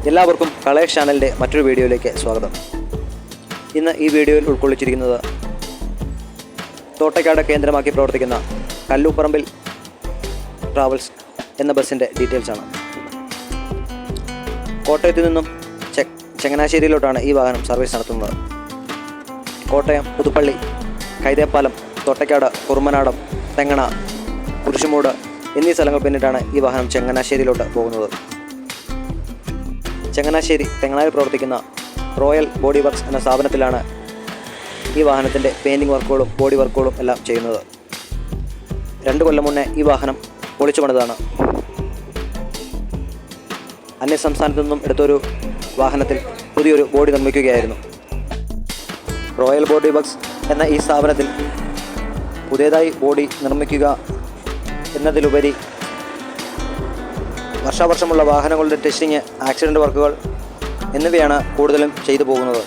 എല്ലാവർക്കും കളേഴ്സ് ചാനലിൻ്റെ മറ്റൊരു വീഡിയോയിലേക്ക് സ്വാഗതം. ഇന്ന് ഈ വീഡിയോയിൽ ഉൾക്കൊള്ളിച്ചിരിക്കുന്നത് തോട്ടയ്ക്കാട് കേന്ദ്രമാക്കി പ്രവർത്തിക്കുന്ന കല്ലൂപ്പറമ്പിൽ ട്രാവൽസ് എന്ന ബസ്സിൻ്റെ ഡീറ്റെയിൽസാണ്. കോട്ടയത്തു നിന്നും ചങ്ങനാശ്ശേരിയിലോട്ടാണ് ഈ വാഹനം സർവീസ് നടത്തുന്നത്. കോട്ടയം, പുതുപ്പള്ളി, കൈതേപ്പാലം, തോട്ടയ്ക്കാട്, കുറുമനാടം, തെങ്ങണ, കുരിശുമൂട് എന്നീ സ്ഥലങ്ങൾ പിന്നിട്ടാണ് ഈ വാഹനം ചങ്ങനാശ്ശേരിയിലോട്ട് പോകുന്നത്. ചങ്ങനാശ്ശേരി തെങ്ങണയിൽ പ്രവർത്തിക്കുന്ന റോയൽ ബോഡി വർക്ക്സ് എന്ന സ്ഥാപനത്തിലാണ് ഈ വാഹനത്തിൻ്റെ പെയിൻറ്റിംഗ് വർക്കുകളും ബോഡി വർക്കുകളും എല്ലാം ചെയ്യുന്നത്. 2 കൊല്ലം മുന്നേ ഈ വാഹനം പൊളിച്ചു പണിതാണ്. അന്യസംസ്ഥാനത്തു നിന്നും എടുത്തൊരു വാഹനത്തിൽ പുതിയൊരു ബോഡി നിർമ്മിക്കുകയായിരുന്നു. റോയൽ ബോഡി വർക്ക്സ് എന്ന ഈ സ്ഥാപനത്തിൽ പുതിയതായി ബോഡി നിർമ്മിക്കുക എന്നതിലുപരി വർഷാവർഷമുള്ള വാഹനങ്ങളുടെ ടെസ്റ്റിങ്, ആക്സിഡൻറ്റ് വർക്കുകൾ എന്നിവയാണ് കൂടുതലും ചെയ്തു പോകുന്നത്.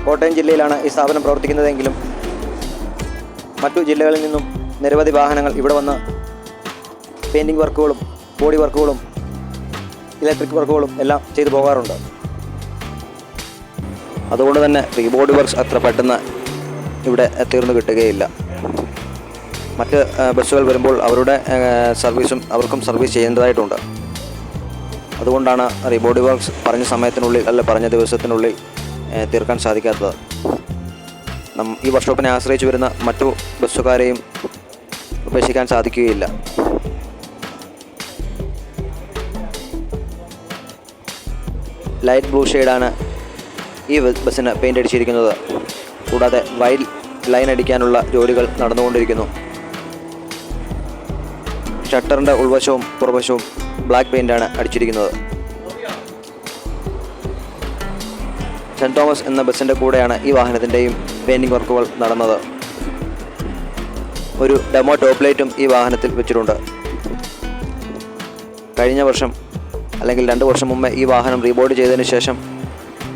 കോട്ടയം ജില്ലയിലാണ് ഈ സ്ഥാപനം പ്രവർത്തിക്കുന്നതെങ്കിലും മറ്റു ജില്ലകളിൽ നിന്നും നിരവധി വാഹനങ്ങൾ ഇവിടെ വന്ന് പെയിൻറ്റിംഗ് വർക്കുകളും ബോഡി വർക്കുകളും ഇലക്ട്രിക് വർക്കുകളും എല്ലാം ചെയ്തു പോകാറുണ്ട്. അതുകൊണ്ട് തന്നെ ബോഡി വർക്ക്സ് അത്ര പെട്ടെന്ന് ഇവിടെ തീർന്നു കിട്ടുകയില്ല. മറ്റ് ബസ്സുകൾ വരുമ്പോൾ അവരുടെ അവർക്കും സർവീസ് ചെയ്യേണ്ടതായിട്ടുണ്ട്. അതുകൊണ്ടാണ് ബോഡി വർക്ക്സ് പറഞ്ഞ സമയത്തിനുള്ളിൽ പറഞ്ഞ ദിവസത്തിനുള്ളിൽ തീർക്കാൻ സാധിക്കാത്തത്. ഈ വർക്ക്ഷോപ്പിനെ ആശ്രയിച്ച് വരുന്ന മറ്റു ബസ്സുകാരെയും ഉപേക്ഷിക്കാൻ സാധിക്കുകയില്ല. ലൈറ്റ് ബ്ലൂ ഷെയ്ഡാണ് ഈ ബസ്സിന് പെയിൻ്റ് അടിച്ചിരിക്കുന്നത്. കൂടാതെ വൈറ്റ് ലൈൻ അടിക്കാനുള്ള ജോലികൾ നടന്നുകൊണ്ടിരിക്കുന്നു. ഷട്ടറിൻ്റെ ഉൾവശവും പുറവശവും ബ്ലാക്ക് പെയിൻ്റാണ് അടിച്ചിരിക്കുന്നത്. സെൻറ് തോമസ് എന്ന ബസ്സിൻ്റെ കൂടെയാണ് ഈ വാഹനത്തിൻ്റെയും പെയിൻറ്റിംഗ് വർക്കുകൾ നടന്നത്. ഒരു ഡെമോ ടോപ്പ് ലൈറ്റും ഈ വാഹനത്തിൽ വെച്ചിട്ടുണ്ട്. കഴിഞ്ഞ വർഷം അല്ലെങ്കിൽ 2 വർഷം മുമ്പേ ഈ വാഹനം റീബോഡി ചെയ്തതിന് ശേഷം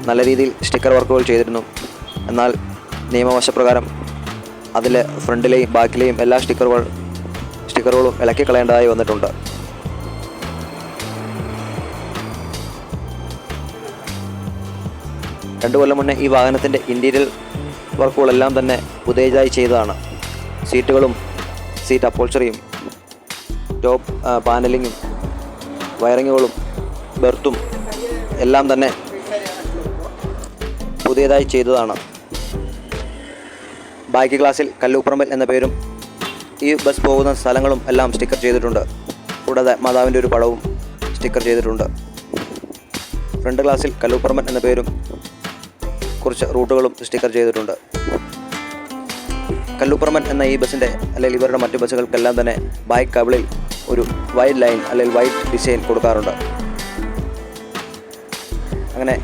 നല്ല രീതിയിൽ സ്റ്റിക്കർ വർക്കുകൾ ചെയ്തിരുന്നു. എന്നാൽ നിയമവശപ്രകാരം അതിലെ ഫ്രണ്ടിലെയും ബാക്കിലെയും എല്ലാ സ്റ്റിക്കറുകളും ഇളക്കി കളയേണ്ടതായി വന്നിട്ടുണ്ട്. രണ്ടു കൊല്ലം മുന്നേ ഈ വാഹനത്തിൻ്റെ ഇൻറ്റീരിയൽ വർക്കുകളെല്ലാം തന്നെ പുതിയതായി ചെയ്തതാണ്. സീറ്റുകളും സീറ്റ് അപ്പോൾച്ചറിയും ടോപ്പ് പാനലിങ്ങും വയറിങ്ങുകളും ബെർത്തും എല്ലാം തന്നെ പുതിയതായി ചെയ്തതാണ്. ബാക്ക് ഗ്ലാസിൽ കല്ലൂപ്പറമ്പിൽ എന്ന പേരും ഈ ബസ് പോകുന്ന സ്ഥലങ്ങളും എല്ലാം സ്റ്റിക്കർ ചെയ്തിട്ടുണ്ട്. കൂടാതെ മാതാവിൻ്റെ ഒരു പടവും സ്റ്റിക്കർ ചെയ്തിട്ടുണ്ട്. ഫ്രണ്ട് ഗ്ലാസിൽ കല്ലൂപ്പറമ്പൻ എന്ന പേരും കുറച്ച് റൂട്ടുകളും സ്റ്റിക്കർ ചെയ്തിട്ടുണ്ട്. കല്ലൂപ്പറമ്പൻ എന്ന ഈ ബസ്സിൻ്റെ അല്ലെങ്കിൽ ഇവരുടെ മറ്റു ബസ്സുകൾക്കെല്ലാം തന്നെ ബാക്ക് കബിളിൽ ഒരു വൈറ്റ് ലൈൻ അല്ലെങ്കിൽ വൈറ്റ് ഡിസൈൻ കൊടുക്കാറുണ്ട്. അങ്ങനെ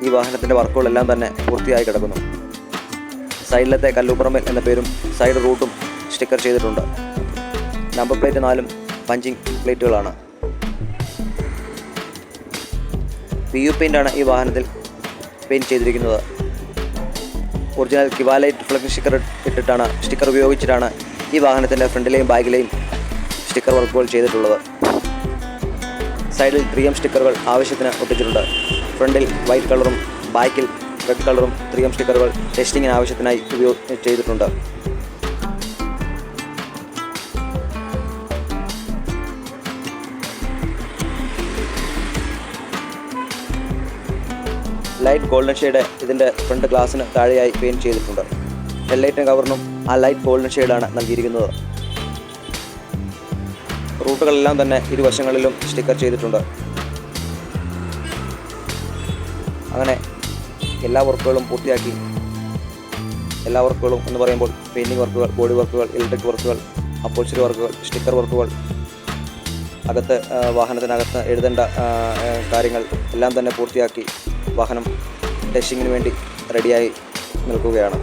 ഈ വാഹനത്തിൻ്റെ വർക്കുകളെല്ലാം തന്നെ പൂർത്തിയായി കിടക്കുന്നു. സൈഡിലത്തെ കല്ലൂപ്പറമ്പിൽ എന്ന പേരും സൈഡ് റൂട്ടും സ്റ്റിക്കർ ചെയ്തിട്ടുണ്ട്. നമ്പർ പ്ലേറ്റ് 4 പഞ്ചിങ് പ്ലേറ്റുകളാണ്. PU പെയിൻ്റാണ് ഈ വാഹനത്തിൽ പെയിൻറ്റ് ചെയ്തിരിക്കുന്നത്. ഒറിജിനൽ കിവാലൈറ്റ് ഫ്ലക്സ് സ്റ്റിക്കർ ഇട്ടിട്ടാണ് സ്റ്റിക്കർ ഉപയോഗിച്ചിട്ടാണ് ഈ വാഹനത്തിൻ്റെ ഫ്രണ്ടിലെയും ബാക്കിലെയും സ്റ്റിക്കർ വർക്കുകൾ ചെയ്തിട്ടുള്ളത്. സൈഡിൽ 3M സ്റ്റിക്കറുകൾ ആവശ്യത്തിന് ഒട്ടിച്ചിട്ടുണ്ട്. ഫ്രണ്ടിൽ വൈറ്റ് കളറും ബാക്കിൽ റെഡ് കളറും 3M സ്റ്റിക്കറുകൾ ടെസ്റ്റിങ്ങിന് ആവശ്യത്തിനായി ചെയ്തിട്ടുണ്ട്. ലൈറ്റ് ഗോൾഡൻ ഷെയ്ഡ് ഇതിൻ്റെ ഫ്രണ്ട് ഗ്ലാസിന് താഴെയായി പെയിൻറ്റ് ചെയ്തിട്ടുണ്ട്. ഹെഡ്ലൈറ്റും കവറിനും ആ ലൈറ്റ് ഗോൾഡൻ ഷെയ്ഡാണ് നൽകിയിരിക്കുന്നത്. റൂട്ടുകളെല്ലാം തന്നെ ഇരുവശങ്ങളിലും സ്റ്റിക്കർ ചെയ്തിട്ടുണ്ട്. അങ്ങനെ എല്ലാ വർക്കുകളും പൂർത്തിയാക്കി. എല്ലാ വർക്കുകളും എന്ന് പറയുമ്പോൾ പെയിൻറ്റിംഗ് വർക്കുകൾ, ബോഡി വർക്കുകൾ, ഇലക്ട്രിക് വർക്കുകൾ, അപ്പോൾച്ചറി വർക്കുകൾ, സ്റ്റിക്കർ വർക്കുകൾ, വാഹനത്തിനകത്ത് എഴുതേണ്ട കാര്യങ്ങൾ എല്ലാം തന്നെ പൂർത്തിയാക്കി വാഹനം ടെസ്റ്റിങ്ങിന് വേണ്ടി റെഡിയായി നിൽക്കുകയാണ്.